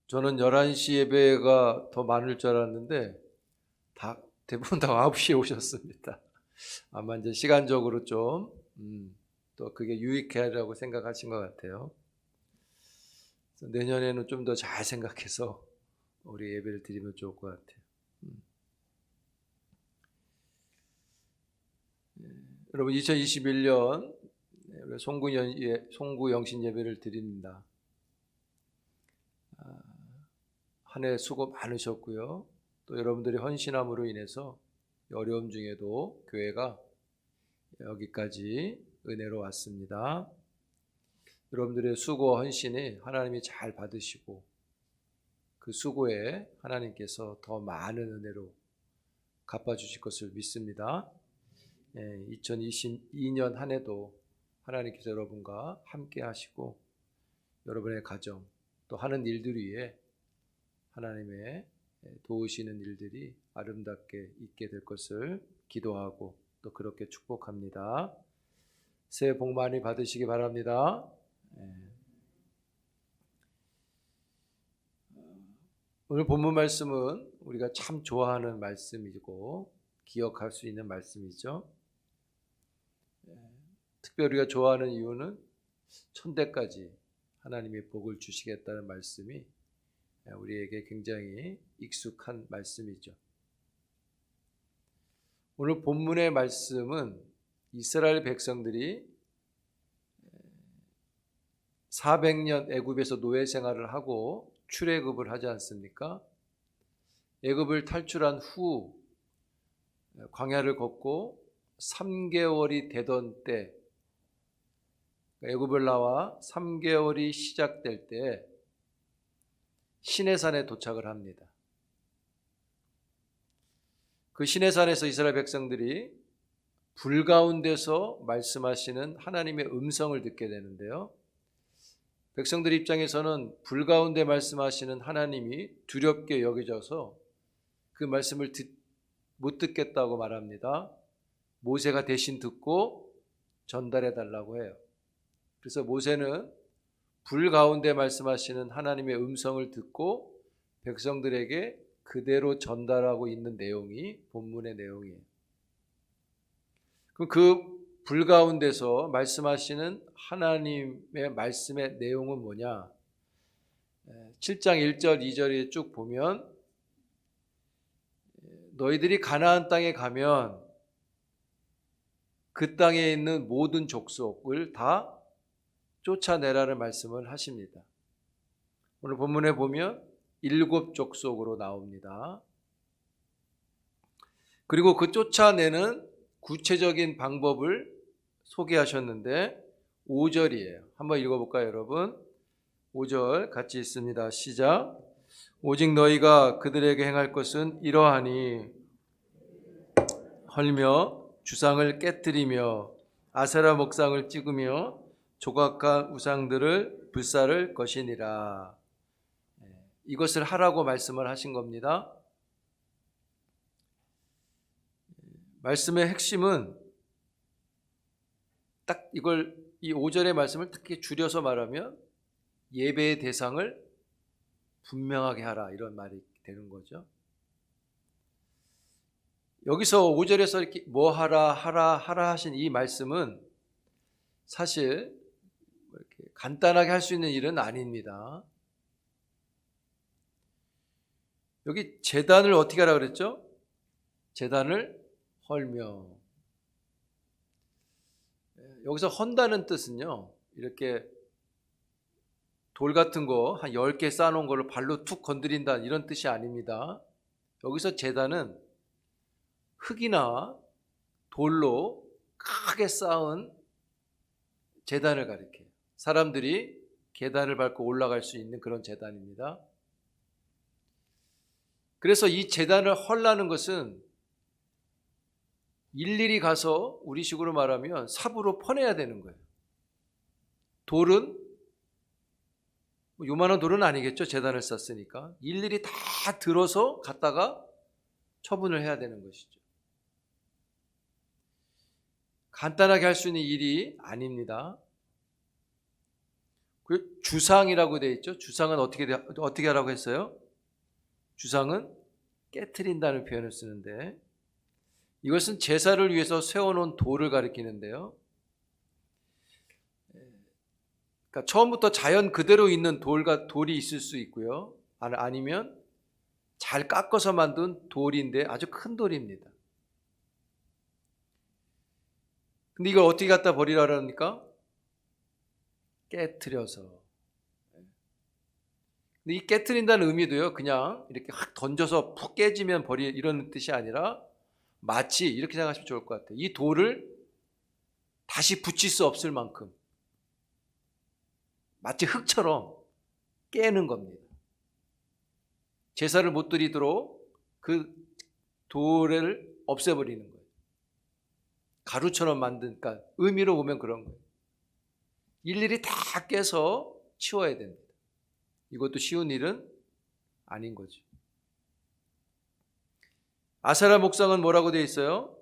저는 11시 예배가 더 많을 줄 알았는데 대부분 다 9시에 오셨습니다. 아마 이제 시간적으로 좀 또 그게 유익하라고 생각하신 것 같아요. 그래서 내년에는 좀 더 잘 생각해서 우리 예배를 드리면 좋을 것 같아요. 여러분 2021년 송구 영신 예배를 드립니다. 한 해 수고 많으셨고요. 또 여러분들의 헌신함으로 인해서 어려움 중에도 교회가 여기까지 은혜로 왔습니다. 여러분들의 수고 헌신이 하나님이 잘 받으시고 그 수고에 하나님께서 더 많은 은혜로 갚아주실 것을 믿습니다. 2022년 한 해도 하나님께서 여러분과 함께 하시고 여러분의 가정 또 하는 일들 위에 하나님의 도우시는 일들이 아름답게 있게 될 것을 기도하고 또 그렇게 축복합니다. 새해 복 많이 받으시기 바랍니다. 오늘 본문 말씀은 우리가 참 좋아하는 말씀이고 기억할 수 있는 말씀이죠. 특별히 우리가 좋아하는 이유는 천대까지 하나님이 복을 주시겠다는 말씀이 우리에게 굉장히 익숙한 말씀이죠. 오늘 본문의 말씀은 이스라엘 백성들이 400년 애굽에서 노예 생활을 하고 출애굽을 하지 않습니까? 애굽을 탈출한 후 광야를 걷고 3개월이 되던 때, 애굽을 나와 3개월이 시작될 때 시내산에 도착을 합니다. 그 시내산에서 이스라엘 백성들이 불 가운데서 말씀하시는 하나님의 음성을 듣게 되는데요. 백성들 입장에서는 불 가운데 말씀하시는 하나님이 두렵게 여겨져서 그 말씀을 못 듣겠다고 말합니다. 모세가 대신 듣고 전달해 달라고 해요. 그래서 모세는 불 가운데 말씀하시는 하나님의 음성을 듣고 백성들에게 그대로 전달하고 있는 내용이 본문의 내용이에요. 그럼 그 불 가운데서 말씀하시는 하나님의 말씀의 내용은 뭐냐? 7장 1절 2절에 쭉 보면 너희들이 가나안 땅에 가면 그 땅에 있는 모든 족속을 다 쫓아내라는 말씀을 하십니다. 오늘 본문에 보면 7족속으로 나옵니다. 그리고 그 쫓아내는 구체적인 방법을 소개하셨는데 5절이에요. 한번 읽어볼까요, 여러분? 5절 같이 읽습니다. 시작. 오직 너희가 그들에게 행할 것은 이러하니 헐며 주상을 깨뜨리며 아세라 목상을 찍으며 조각한 우상들을 불사를 것이니라. 이것을 하라고 말씀을 하신 겁니다. 말씀의 핵심은 딱 이 5절의 말씀을 특히 줄여서 말하면 예배의 대상을 분명하게 하라, 이런 말이 되는 거죠. 여기서 5절에서 이렇게 뭐 하라 하신 이 말씀은 사실 이렇게 간단하게 할 수 있는 일은 아닙니다. 여기 제단을 어떻게 하라 그랬죠? 제단을 헐며. 여기서 헌다는 뜻은요, 이렇게 돌 같은 거 한 10개 쌓아놓은 걸로 발로 툭 건드린다, 이런 뜻이 아닙니다. 여기서 제단은 흙이나 돌로 크게 쌓은 제단을 가리켜요. 사람들이 계단을 밟고 올라갈 수 있는 그런 제단입니다. 그래서 이 제단을 헐라는 것은 일일이 가서 우리식으로 말하면 삽으로 퍼내야 되는 거예요. 돌은 요만한 돌은 아니겠죠, 제단을 쌓았으니까. 일일이 다 들어서 갖다가 처분을 해야 되는 것이죠. 간단하게 할 수 있는 일이 아닙니다. 그 주상이라고 되어 있죠. 주상은 어떻게 하라고 했어요? 주상은 깨트린다는 표현을 쓰는데, 이것은 제사를 위해서 세워놓은 돌을 가리키는데요. 그러니까 처음부터 자연 그대로 있는 돌이 있을 수 있고요. 아니면 잘 깎아서 만든 돌인데 아주 큰 돌입니다. 근데 이걸 어떻게 갖다 버리라 그러니까? 깨트려서. 근데 이 깨트린다는 의미도요, 그냥 이렇게 확 던져서 푹 깨지면 이런 뜻이 아니라, 마치 이렇게 생각하시면 좋을 것 같아요. 이 돌을 다시 붙일 수 없을 만큼 마치 흙처럼 깨는 겁니다. 제사를 못 드리도록 그 돌을 없애버리는 거예요. 가루처럼 만든, 그러니까 의미로 보면 그런 거예요. 일일이 다 깨서 치워야 됩니다. 이것도 쉬운 일은 아닌 거죠. 아세라 목상은 뭐라고 되어 있어요?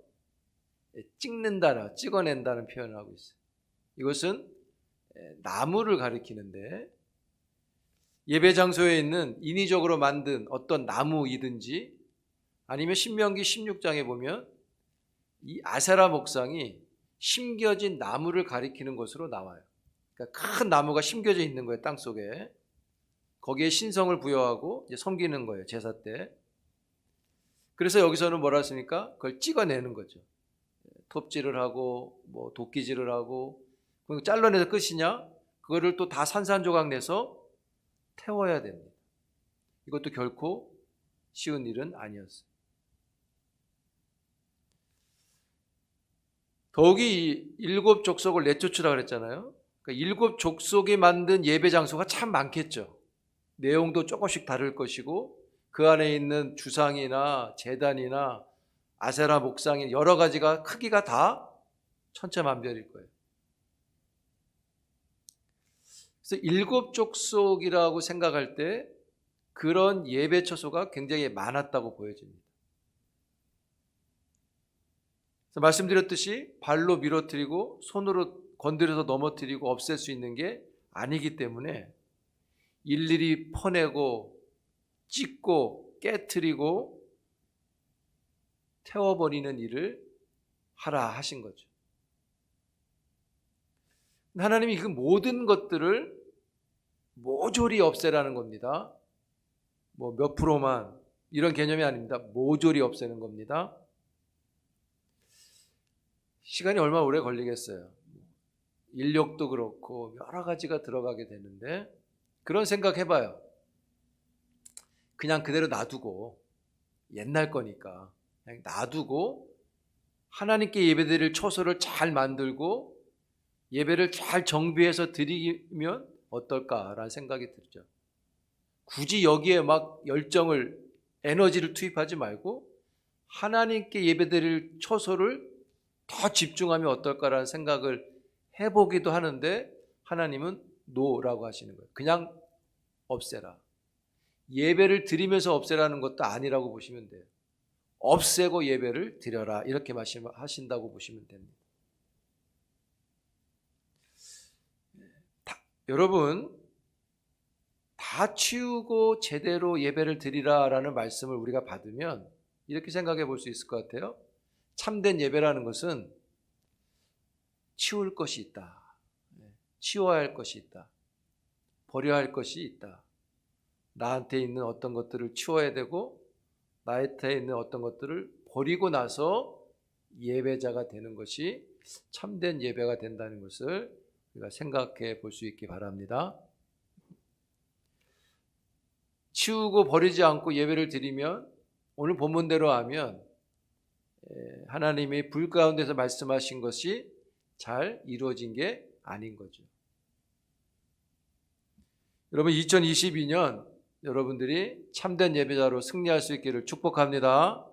찍어낸다는 표현을 하고 있어요. 이것은 나무를 가리키는데, 예배 장소에 있는 인위적으로 만든 어떤 나무이든지, 아니면 신명기 16장에 보면 이 아세라 목상이 심겨진 나무를 가리키는 것으로 나와요. 그러니까 큰 나무가 심겨져 있는 거예요, 땅 속에. 거기에 신성을 부여하고 이제 섬기는 거예요, 제사 때. 그래서 여기서는 뭐라 했습니까? 그걸 찍어내는 거죠. 톱질을 하고 뭐 도끼질을 하고, 그럼 잘라내서 끝이냐? 그거를 또 다 산산조각 내서 태워야 됩니다. 이것도 결코 쉬운 일은 아니었어요. 더욱이 7 족속을 내쫓으라 그랬잖아요. 그러니까 7 족속이 만든 예배 장소가 참 많겠죠. 내용도 조금씩 다를 것이고, 그 안에 있는 주상이나 제단이나 아세라 목상이 여러 가지가 크기가 다 천차만별일 거예요. 그래서 7 족속이라고 생각할 때 그런 예배 처소가 굉장히 많았다고 보여집니다. 그래서 말씀드렸듯이 발로 밀어뜨리고 손으로 건드려서 넘어뜨리고 없앨 수 있는 게 아니기 때문에 일일이 퍼내고 찢고 깨트리고 태워버리는 일을 하라 하신 거죠. 하나님이 그 모든 것들을 모조리 없애라는 겁니다. 뭐 몇 프로만 이런 개념이 아닙니다. 모조리 없애는 겁니다. 시간이 얼마나 오래 걸리겠어요. 인력도 그렇고 여러 가지가 들어가게 되는데, 그런 생각 해봐요. 그냥 그대로 놔두고, 옛날 거니까 그냥 놔두고 하나님께 예배드릴 처소를 잘 만들고 예배를 잘 정비해서 드리면 어떨까라는 생각이 들죠. 굳이 여기에 막 열정을, 에너지를 투입하지 말고 하나님께 예배드릴 처소를 더 집중하면 어떨까라는 생각을 해보기도 하는데, 하나님은 노라고 하시는 거예요. 그냥 없애라. 예배를 드리면서 없애라는 것도 아니라고 보시면 돼요. 없애고 예배를 드려라, 이렇게 말씀하신다고 보시면 됩니다. 여러분, 다 치우고 제대로 예배를 드리라라는 말씀을 우리가 받으면 이렇게 생각해 볼 수 있을 것 같아요. 참된 예배라는 것은 치울 것이 있다, 치워야 할 것이 있다, 버려야 할 것이 있다. 나한테 있는 어떤 것들을 치워야 되고 나한테 있는 어떤 것들을 버리고 나서 예배자가 되는 것이 참된 예배가 된다는 것을 우리가 생각해 볼 수 있기 바랍니다. 치우고 버리지 않고 예배를 드리면, 오늘 본문대로 하면 하나님이 불 가운데서 말씀하신 것이 잘 이루어진 게 아닌 거죠. 여러분, 2022년 여러분들이 참된 예배자로 승리할 수 있기를 축복합니다.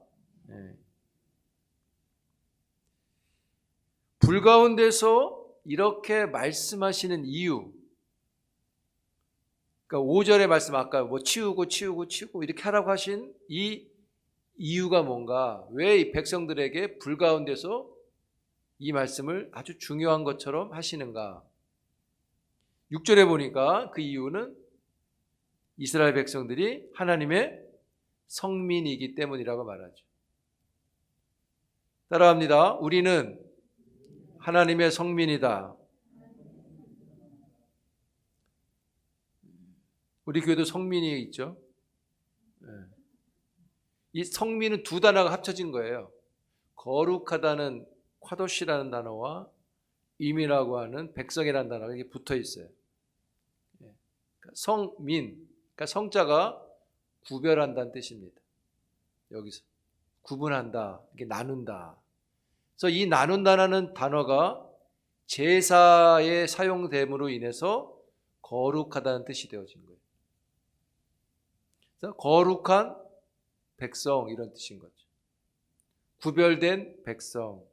불 가운데서 이렇게 말씀하시는 이유, 그러니까 5절의 말씀, 아까 뭐 치우고 이렇게 하라고 하신 이 이유가 뭔가, 왜 이 백성들에게 불 가운데서 이 말씀을 아주 중요한 것처럼 하시는가? 6절에 보니까 그 이유는 이스라엘 백성들이 하나님의 성민이기 때문이라고 말하죠. 따라합니다. 우리는 하나님의 성민이다. 우리 교회도 성민이 있죠. 이 성민은 두 단어가 합쳐진 거예요. 거룩하다는 카도시라는 단어와 임이라고 하는 백성이라는 단어가 이게 붙어 있어요. 성민, 그러니까 성자가 구별한다는 뜻입니다. 여기서 구분한다, 이게 나눈다. 그래서 이 나눈다라는 단어가 제사에 사용됨으로 인해서 거룩하다는 뜻이 되어진 거예요. 그래서 거룩한 백성 이런 뜻인 거죠. 구별된 백성.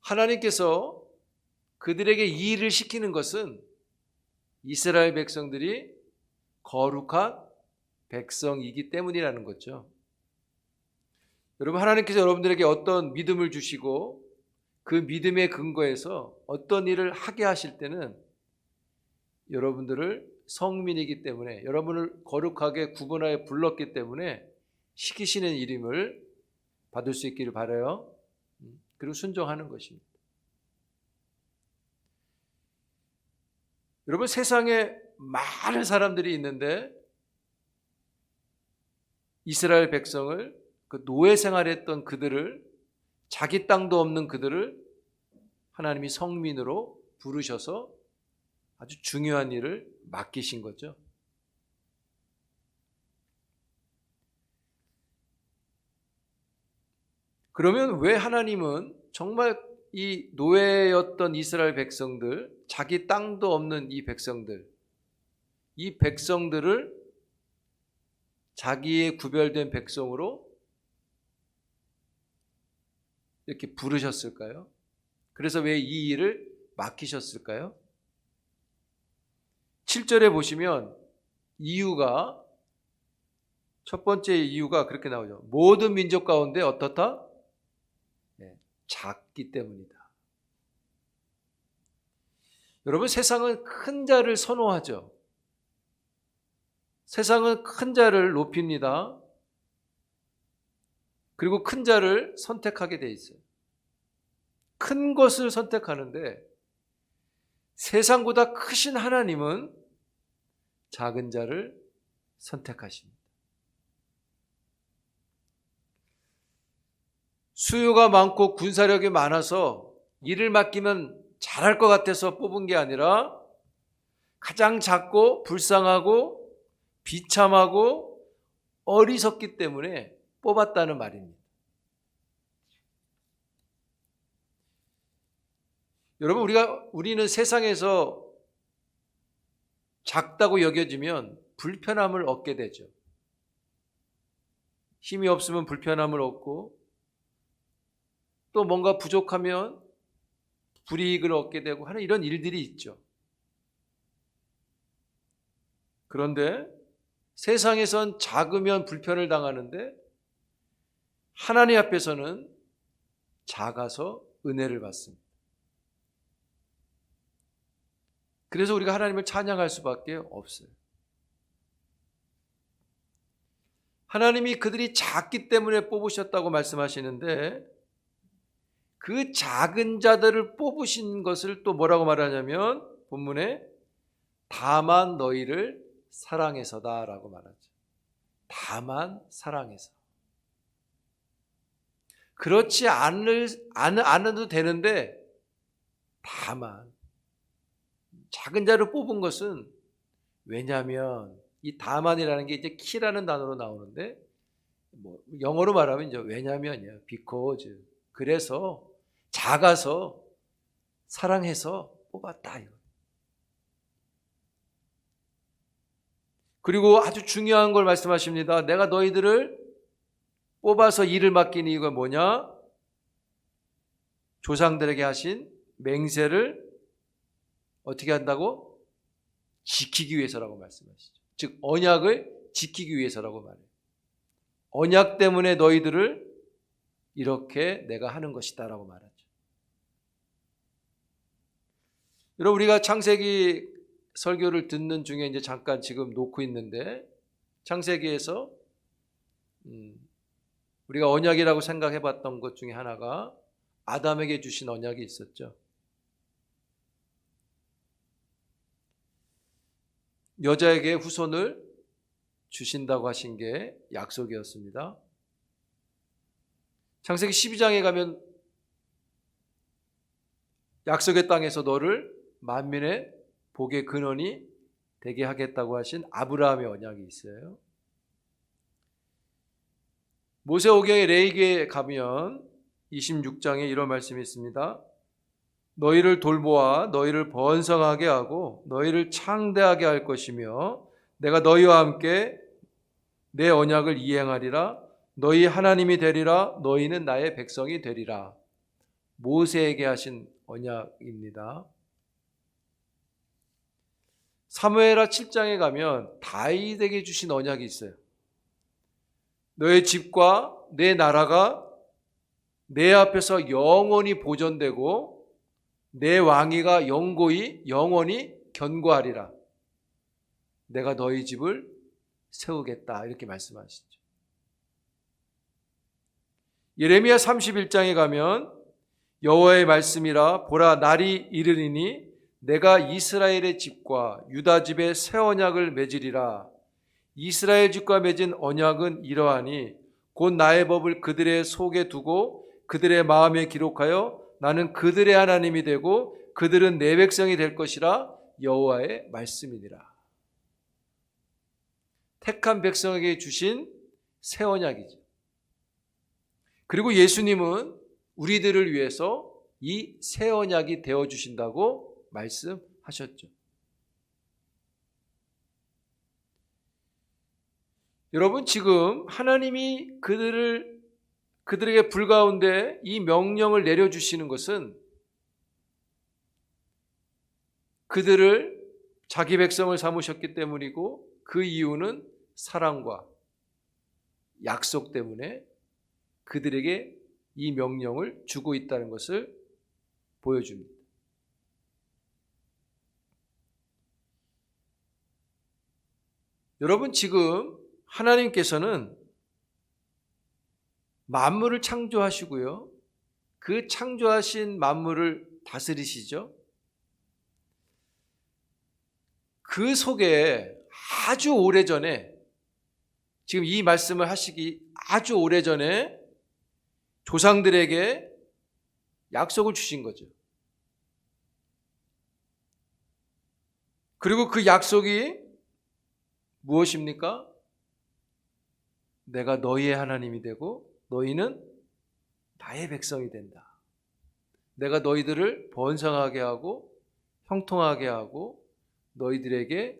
하나님께서 그들에게 이 일을 시키는 것은 이스라엘 백성들이 거룩한 백성이기 때문이라는 거죠. 여러분, 하나님께서 여러분들에게 어떤 믿음을 주시고 그 믿음의 근거에서 어떤 일을 하게 하실 때는 여러분들을 성민이기 때문에, 여러분을 거룩하게 구분하여 불렀기 때문에 시키시는 일임을 받을 수 있기를 바라요. 그리고 순종하는 것입니다. 여러분, 세상에 많은 사람들이 있는데 이스라엘 백성을, 그 노예 생활했던 그들을, 자기 땅도 없는 그들을 하나님이 성민으로 부르셔서 아주 중요한 일을 맡기신 거죠. 그러면 왜 하나님은 정말 이 노예였던 이스라엘 백성들, 자기 땅도 없는 이 백성들을 자기의 구별된 백성으로 이렇게 부르셨을까요? 그래서 왜 이 일을 맡기셨을까요? 7절에 보시면 이유가, 첫 번째 이유가 그렇게 나오죠. 모든 민족 가운데 어떻다? 작기 때문이다. 여러분, 세상은 큰 자를 선호하죠. 세상은 큰 자를 높입니다. 그리고 큰 자를 선택하게 돼 있어요. 큰 것을 선택하는데 세상보다 크신 하나님은 작은 자를 선택하십니다. 수요가 많고 군사력이 많아서 일을 맡기면 잘할 것 같아서 뽑은 게 아니라 가장 작고 불쌍하고 비참하고 어리석기 때문에 뽑았다는 말입니다. 여러분, 우리는 세상에서 작다고 여겨지면 불편함을 얻게 되죠. 힘이 없으면 불편함을 얻고, 또 뭔가 부족하면 불이익을 얻게 되고 하는 이런 일들이 있죠. 그런데 세상에선 작으면 불편을 당하는데 하나님 앞에서는 작아서 은혜를 받습니다. 그래서 우리가 하나님을 찬양할 수밖에 없어요. 하나님이 그들이 작기 때문에 뽑으셨다고 말씀하시는데 그 작은 자들을 뽑으신 것을 또 뭐라고 말하냐면 본문에 다만 너희를 사랑해서다라고 말하죠. 다만 사랑해서. 그렇지 않아도 되는데 다만 작은 자를 뽑은 것은, 왜냐하면 이 다만이라는 게 이제 키라는 단어로 나오는데 영어로 말하면 이제 왜냐하면이에요. because. 그래서 작아서 사랑해서 뽑았다. 그리고 아주 중요한 걸 말씀하십니다. 내가 너희들을 뽑아서 일을 맡긴 이유가 뭐냐? 조상들에게 하신 맹세를 어떻게 한다고? 지키기 위해서라고 말씀하시죠. 즉 언약을 지키기 위해서라고 말해요. 언약 때문에 너희들을 이렇게 내가 하는 것이다 라고 말하죠. 여러분, 우리가 창세기 설교를 듣는 중에 이제 잠깐 지금 놓고 있는데, 창세기에서 우리가 언약이라고 생각해 봤던 것 중에 하나가 아담에게 주신 언약이 있었죠. 여자에게 후손을 주신다고 하신 게 약속이었습니다. 창세기 12장에 가면 약속의 땅에서 너를 만민의 복의 근원이 되게 하겠다고 하신 아브라함의 언약이 있어요. 모세오경의 레위기에 가면 26장에 이런 말씀이 있습니다. 너희를 돌보아 너희를 번성하게 하고 너희를 창대하게 할 것이며 내가 너희와 함께 내 언약을 이행하리라. 너희 하나님이 되리라. 너희는 나의 백성이 되리라. 모세에게 하신 언약입니다. 사무엘하 7장에 가면 다윗에게 주신 언약이 있어요. 너의 집과 내 나라가 내 앞에서 영원히 보존되고 내 왕위가 영원히 견고하리라. 내가 너희 집을 세우겠다. 이렇게 말씀하시죠. 예레미야 31장에 가면 여호와의 말씀이라 보라 날이 이르리니 내가 이스라엘의 집과 유다 집에 새 언약을 맺으리라. 이스라엘 집과 맺은 언약은 이러하니 곧 나의 법을 그들의 속에 두고 그들의 마음에 기록하여 나는 그들의 하나님이 되고 그들은 내 백성이 될 것이라. 여호와의 말씀이니라. 택한 백성에게 주신 새 언약이죠. 그리고 예수님은 우리들을 위해서 이 새 언약이 되어 주신다고 말씀하셨죠. 여러분, 지금 하나님이 그들에게 불가운데 이 명령을 내려주시는 것은 그들을 자기 백성을 삼으셨기 때문이고, 그 이유는 사랑과 약속 때문에 그들에게 이 명령을 주고 있다는 것을 보여줍니다. 여러분, 지금 하나님께서는 만물을 창조하시고요, 그 창조하신 만물을 다스리시죠. 그 속에 아주 오래전에, 지금 이 말씀을 하시기 아주 오래전에 조상들에게 약속을 주신 거죠. 그리고 그 약속이 무엇입니까? 내가 너희의 하나님이 되고 너희는 나의 백성이 된다. 내가 너희들을 번성하게 하고 형통하게 하고 너희들에게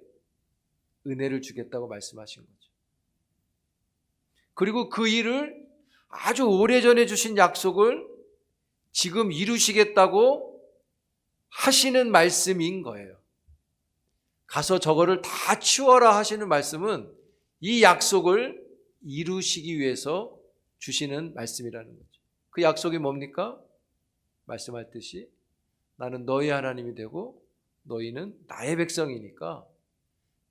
은혜를 주겠다고 말씀하신 거죠. 그리고 그 일을 아주 오래전에 주신 약속을 지금 이루시겠다고 하시는 말씀인 거예요. 가서 저거를 다 치워라 하시는 말씀은 이 약속을 이루시기 위해서 주시는 말씀이라는 거죠. 그 약속이 뭡니까? 말씀하셨듯이 나는 너희 하나님이 되고 너희는 나의 백성이니까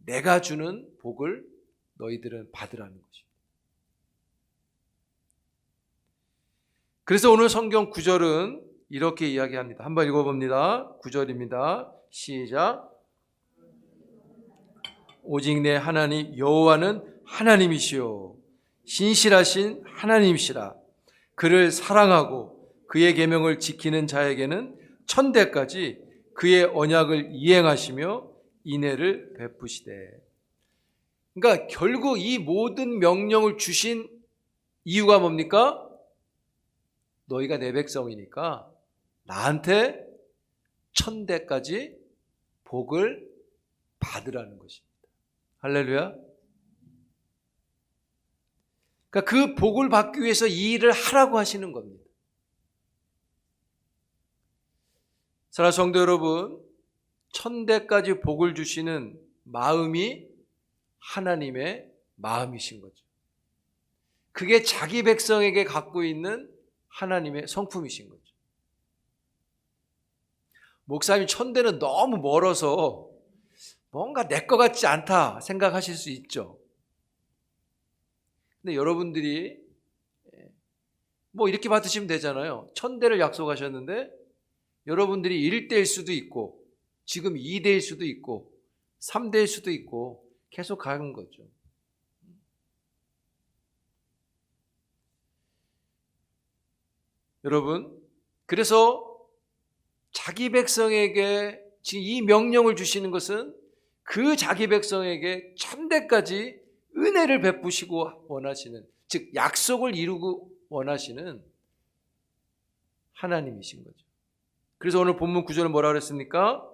내가 주는 복을 너희들은 받으라는 것입니다. 그래서 오늘 성경 9절은 이렇게 이야기합니다. 한번 읽어봅니다. 9절입니다. 시작. 오직 내 하나님 여호와는 하나님이시요 신실하신 하나님이시라. 그를 사랑하고 그의 계명을 지키는 자에게는 천대까지 그의 언약을 이행하시며 인애를 베푸시되. 그러니까 결국 이 모든 명령을 주신 이유가 뭡니까? 너희가 내 백성이니까 나한테 천대까지 복을 받으라는 것입니다. 할렐루야. 그러니까 그 복을 받기 위해서 이 일을 하라고 하시는 겁니다. 사랑하는 성도 여러분, 천대까지 복을 주시는 마음이 하나님의 마음이신 거죠. 그게 자기 백성에게 갖고 있는 하나님의 성품이신 거죠. 목사님 천대는 너무 멀어서 뭔가 내 것 같지 않다 생각하실 수 있죠. 근데 여러분들이 뭐 이렇게 받으시면 되잖아요. 천대를 약속하셨는데 여러분들이 1대일 수도 있고 지금 2대일 수도 있고 3대일 수도 있고 계속 가는 거죠. 여러분, 그래서 자기 백성에게 지금 이 명령을 주시는 것은 그 자기 백성에게 천대까지 은혜를 베푸시고 원하시는, 즉 약속을 이루고 원하시는 하나님이신 거죠. 그래서 오늘 본문 9절은 뭐라 그랬습니까?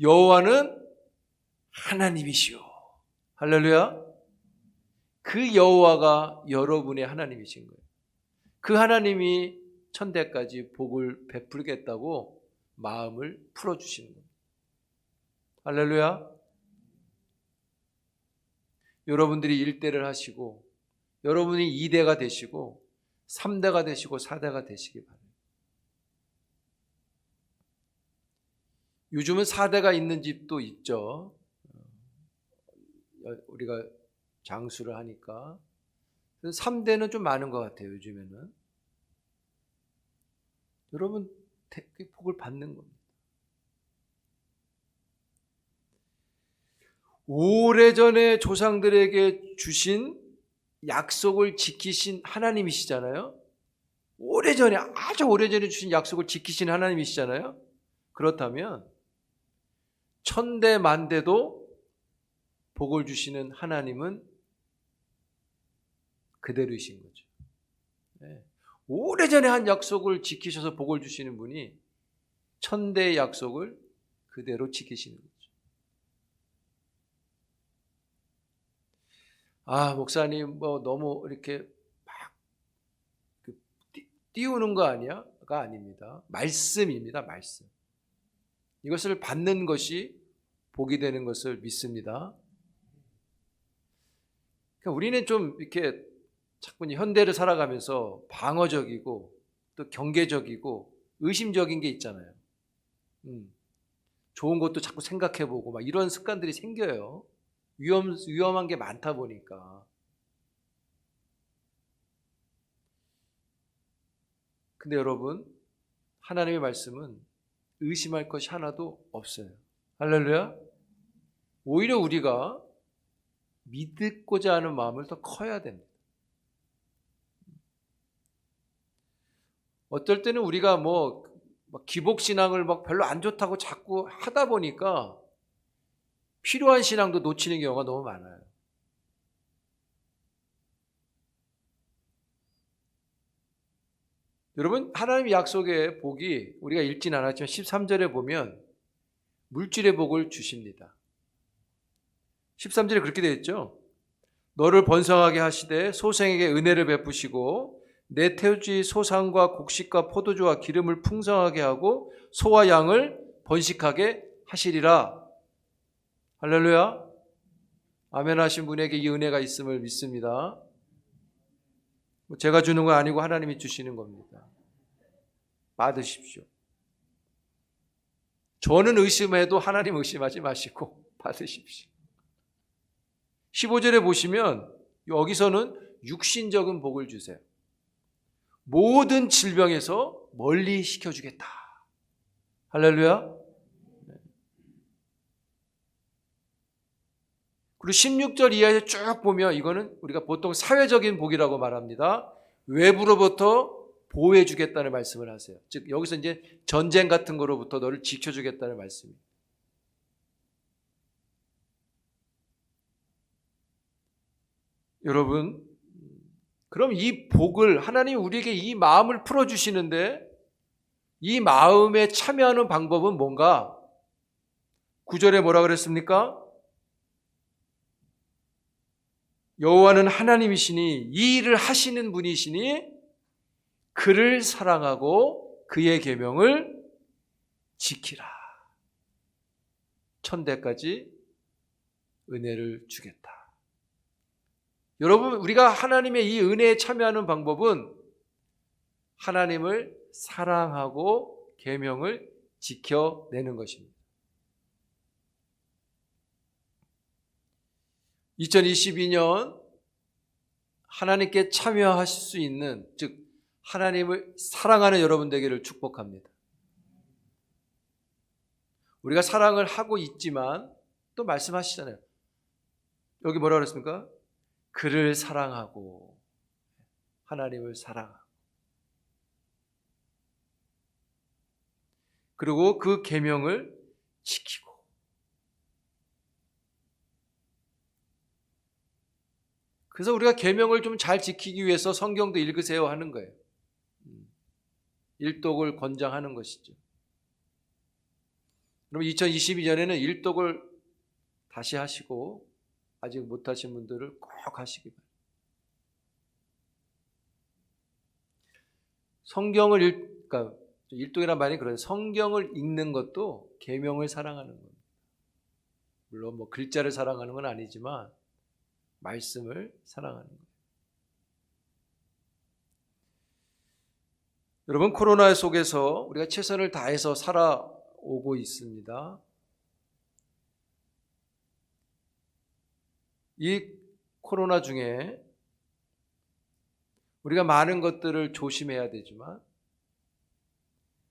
여호와는 하나님이시오. 할렐루야. 그 여호와가 여러분의 하나님이신 거예요. 그 하나님이 천대까지 복을 베풀겠다고 마음을 풀어주시는 겁니다. 할렐루야. 여러분들이 1대를 하시고 여러분이 2대가 되시고 3대가 되시고 4대가 되시기 바랍니다. 요즘은 4대가 있는 집도 있죠. 우리가 장수를 하니까 3대는 좀 많은 것 같아요. 요즘에는. 여러분 복을 받는 겁니다. 오래전에 조상들에게 주신 약속을 지키신 하나님이시잖아요. 오래전에, 아주 오래전에 주신 약속을 지키신 하나님이시잖아요. 그렇다면 천대 만대도 복을 주시는 하나님은 그대로이신 거죠. 네. 오래전에 한 약속을 지키셔서 복을 주시는 분이 천대의 약속을 그대로 지키시는 거죠. 아, 목사님 뭐 너무 이렇게 막 띄우는 거 아니야?가 아닙니다. 말씀입니다. 말씀. 이것을 받는 것이 복이 되는 것을 믿습니다. 그러니까 우리는 좀 이렇게 자꾸 현대를 살아가면서 방어적이고 또 경계적이고 의심적인 게 있잖아요. 좋은 것도 자꾸 생각해보고 막 이런 습관들이 생겨요. 위험한 게 많다 보니까. 근데 여러분, 하나님의 말씀은 의심할 것이 하나도 없어요. 할렐루야. 오히려 우리가 믿고자 하는 마음을 더 커야 됩니다. 어떨 때는 우리가 뭐 기복신앙을 막 별로 안 좋다고 자꾸 하다 보니까 필요한 신앙도 놓치는 경우가 너무 많아요. 여러분, 하나님의 약속의 복이 우리가 읽진 않았지만 13절에 보면 물질의 복을 주십니다. 13절에 그렇게 되어 있죠. 너를 번성하게 하시되 소생에게 은혜를 베푸시고 내 태우지 소상과 곡식과 포도주와 기름을 풍성하게 하고 소와 양을 번식하게 하시리라. 할렐루야. 아멘 하신 분에게 이 은혜가 있음을 믿습니다. 제가 주는 건 아니고 하나님이 주시는 겁니다. 받으십시오. 저는 의심해도 하나님 의심하지 마시고 받으십시오. 15절에 보시면 여기서는 육신적인 복을 주세요. 모든 질병에서 멀리 시켜주겠다. 할렐루야. 그리고 16절 이하에 쭉 보면 이거는 우리가 보통 사회적인 복이라고 말합니다. 외부로부터 보호해 주겠다는 말씀을 하세요. 즉 여기서 이제 전쟁 같은 거로부터 너를 지켜주겠다는 말씀입니다. 여러분, 그럼 이 복을 하나님이 우리에게 이 마음을 풀어주시는데 이 마음에 참여하는 방법은 뭔가? 9절에 뭐라 그랬습니까? 여호와는 하나님이시니 이 일을 하시는 분이시니 그를 사랑하고 그의 계명을 지키라. 천대까지 은혜를 주겠다. 여러분, 우리가 하나님의 이 은혜에 참여하는 방법은 하나님을 사랑하고 계명을 지켜내는 것입니다. 2022년 하나님께 참여하실 수 있는, 즉 하나님을 사랑하는 여러분 되기를 축복합니다. 우리가 사랑을 하고 있지만 또 말씀하시잖아요. 여기 뭐라 그랬습니까? 그를 사랑하고 하나님을 사랑하고, 그리고 그 계명을 지키고. 그래서 우리가 계명을 좀 잘 지키기 위해서 성경도 읽으세요 하는 거예요. 일독을 권장하는 것이죠. 그럼 2022년에는 일독을 다시 하시고, 아직 못하신 분들을 꼭 하시기 바랍니다. 그러니까 일독이란 말이 그래요. 성경을 읽는 것도 계명을 사랑하는 겁니다. 물론 뭐 글자를 사랑하는 건 아니지만 말씀을 사랑하는 거예요. 여러분, 코로나 속에서 우리가 최선을 다해서 살아오고 있습니다. 이 코로나 중에 우리가 많은 것들을 조심해야 되지만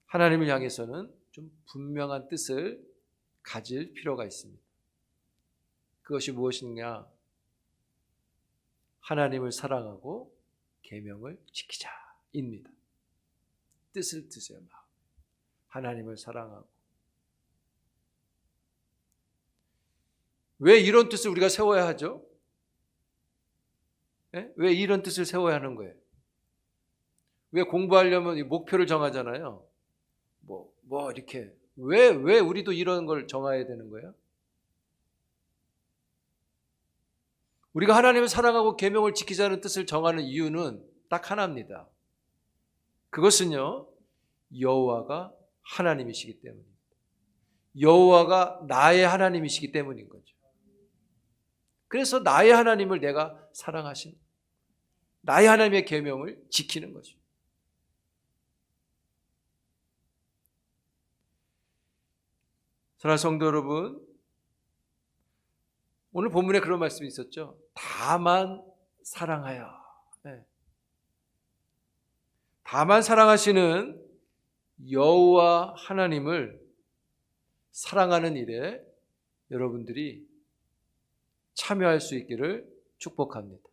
하나님을 향해서는 좀 분명한 뜻을 가질 필요가 있습니다. 그것이 무엇이냐? 하나님을 사랑하고 계명을 지키자입니다. 뜻을 드세요. 하나님을 사랑하고. 왜 이런 뜻을 우리가 세워야 하죠? 네? 왜 이런 뜻을 세워야 하는 거예요? 왜 공부하려면 이 목표를 정하잖아요. 이렇게. 왜 우리도 이런 걸 정해야 되는 거예요? 우리가 하나님을 사랑하고 계명을 지키자는 뜻을 정하는 이유는 딱 하나입니다. 그것은요, 여호와가 하나님이시기 때문입니다. 여호와가 나의 하나님이시기 때문인 거죠. 그래서 나의 하나님을 내가 사랑하신, 나의 하나님의 계명을 지키는 거죠. 사랑하는 성도 여러분, 오늘 본문에 그런 말씀이 있었죠. 다만 사랑하여. 네. 다만 사랑하시는 여호와 하나님을 사랑하는 일에 여러분들이 참여할 수 있기를 축복합니다.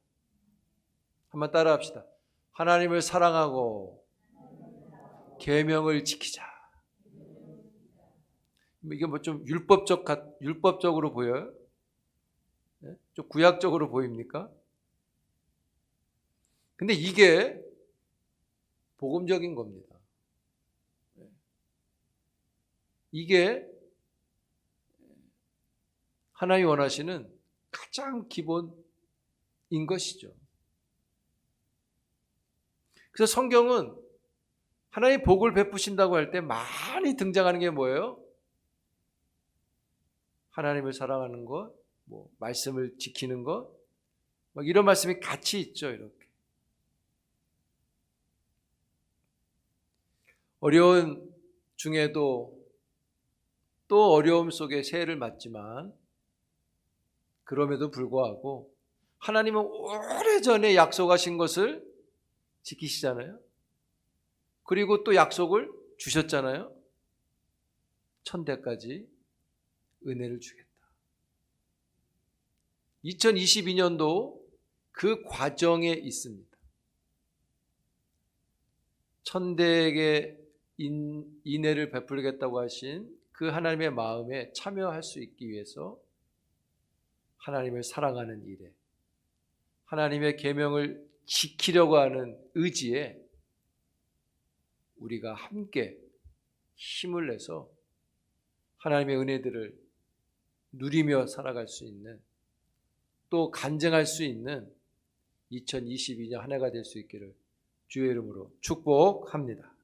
한번 따라합시다. 하나님을 사랑하고 계명을 지키자. 이게 뭐 좀 율법적으로 보여요? 좀 구약적으로 보입니까? 근데 이게 복음적인 겁니다. 이게 하나님이 원하시는 가장 기본인 것이죠. 그래서 성경은 하나님 복을 베푸신다고 할 때 많이 등장하는 게 뭐예요? 하나님을 사랑하는 것, 말씀을 지키는 것, 이런 말씀이 같이 있죠. 이렇게 어려운 중에도 또 어려움 속에 세해를 맞지만 그럼에도 불구하고 하나님은 오래전에 약속하신 것을 지키시잖아요. 그리고 또 약속을 주셨잖아요. 천대까지 은혜를 주겠다. 2022년도 그 과정에 있습니다. 천대에게 인애를 베풀겠다고 하신 그 하나님의 마음에 참여할 수 있기 위해서 하나님을 사랑하는 일에, 하나님의 계명을 지키려고 하는 의지에 우리가 함께 힘을 내서 하나님의 은혜들을 누리며 살아갈 수 있는, 또 간증할 수 있는 2022년 한 해가 될 수 있기를 주의 이름으로 축복합니다.